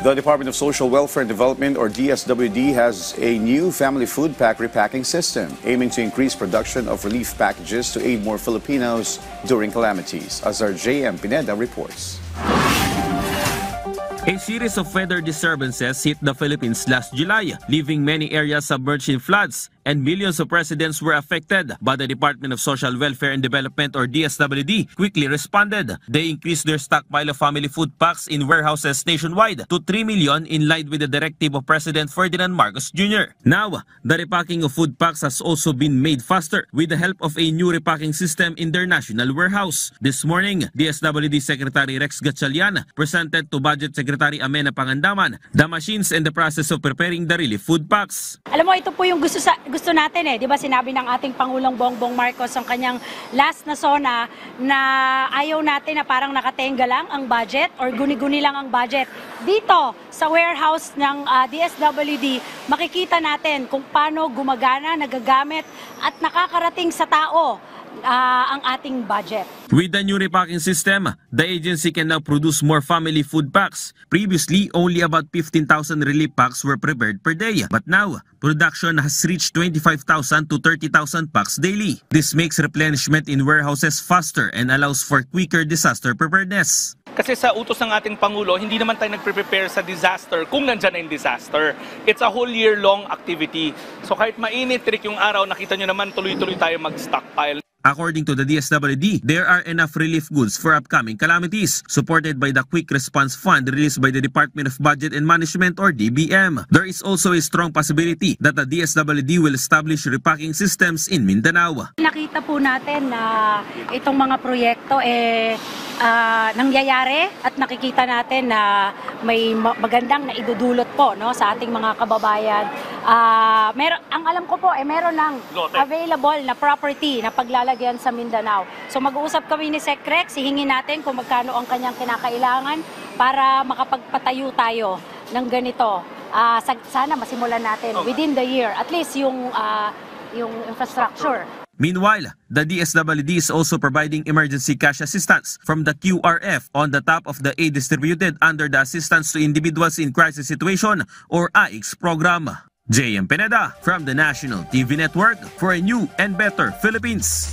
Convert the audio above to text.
The Department of Social Welfare and Development, or DSWD, has a new family food pack repacking system aiming to increase production of relief packages to aid more Filipinos during calamities, as our J.M. Pineda reports. A series of weather disturbances hit the Philippines last July, leaving many areas submerged in floods, and millions of residents were affected. But the Department of Social Welfare and Development, or DSWD, quickly responded. They increased their stockpile of family food packs in warehouses nationwide to 3 million in line with the directive of President Ferdinand Marcos Jr. Now, the repacking of food packs has also been made faster with the help of a new repacking system in their national warehouse. This morning, DSWD Secretary Rex Gatchalian presented to Budget Secretary Amenah Pangandaman the machines and the process of preparing the relief food packs. Alam mo, ito po yung gusto natin eh. Di ba sinabi ng ating Pangulong Bongbong Marcos ang kanyang last na SONA na ayaw natin na parang nakatenga lang ang budget or guni-guni lang ang budget. Dito sa warehouse ng DSWD, makikita natin kung paano gumagana, nagagamit at nakakarating sa tao ang ating budget. With the new repacking system, the agency can now produce more family food packs. Previously, only about 15,000 relief packs were prepared per day. But now, production has reached 25,000 to 30,000 packs daily. This makes replenishment in warehouses faster and allows for quicker disaster preparedness. Kasi sa utos ng ating Pangulo, hindi naman tayo nagpre-prepare sa disaster kung nandyan na yung disaster. It's a whole year-long activity. So kahit mainit, trick yung araw, nakita nyo naman tuloy-tuloy tayo mag-stockpile. According to the DSWD, there are enough relief goods for upcoming calamities, supported by the Quick Response Fund released by the Department of Budget and Management, or DBM. There is also a strong possibility that the DSWD will establish repacking systems in Mindanao. Nakita po natin na itong mga proyekto nangyayari at nakikita natin na may magandang naidudulot po, no, sa ating mga kababayan. Ang alam ko po, meron ng available na property na paglalagyan sa Mindanao. So mag-uusap kami ni Sec Rex, hihingin natin kung magkano ang kanyang kinakailangan para makapagpatayo tayo ng ganito. Sana masimulan natin within the year, at least yung infrastructure. Meanwhile, the DSWD is also providing emergency cash assistance from the QRF on the top of the aid distributed under the Assistance to Individuals in Crisis Situation, or AICS program. J.M. Pineda from the National TV Network for a new and better Philippines.